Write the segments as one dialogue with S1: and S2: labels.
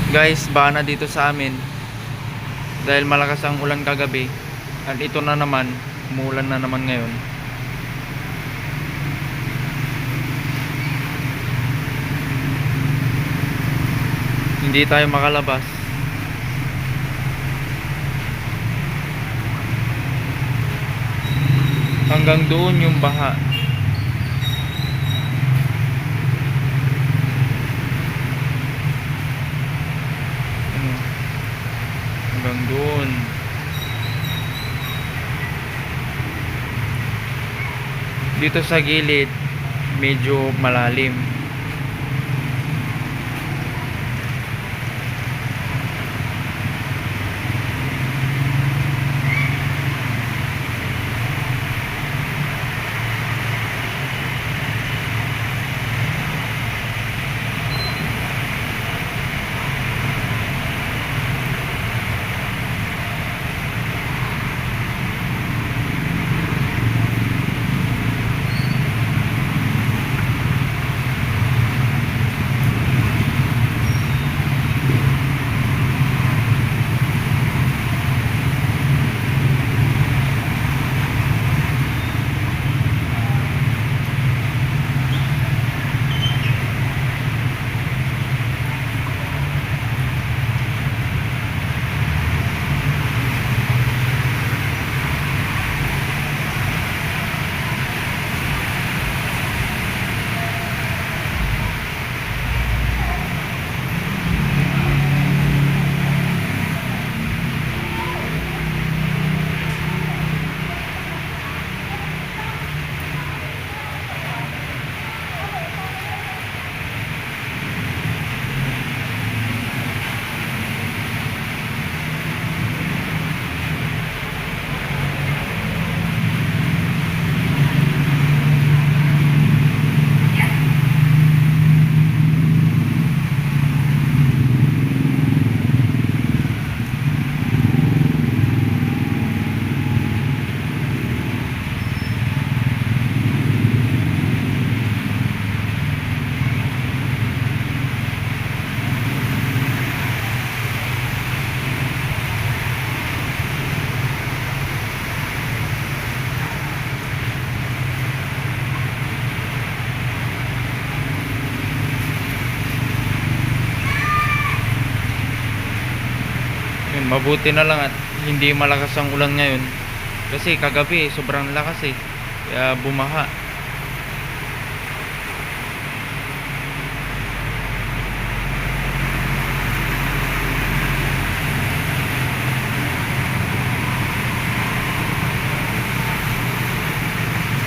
S1: Guys, bana dito sa amin dahil malakas ang ulan kagabi at ito na naman, umuulan na naman ngayon. Hindi tayo makalabas. Hanggang doon yung baha. Hanggang doon. Dito sa gilid medyo malalim. Mabuti na lang at hindi malakas ang ulan ngayon kasi kagabi sobrang lakas kaya bumaha.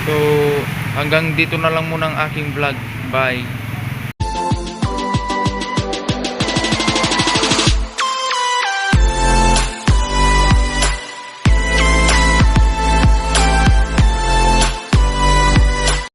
S1: So hanggang dito na lang muna ang aking vlog. Bye.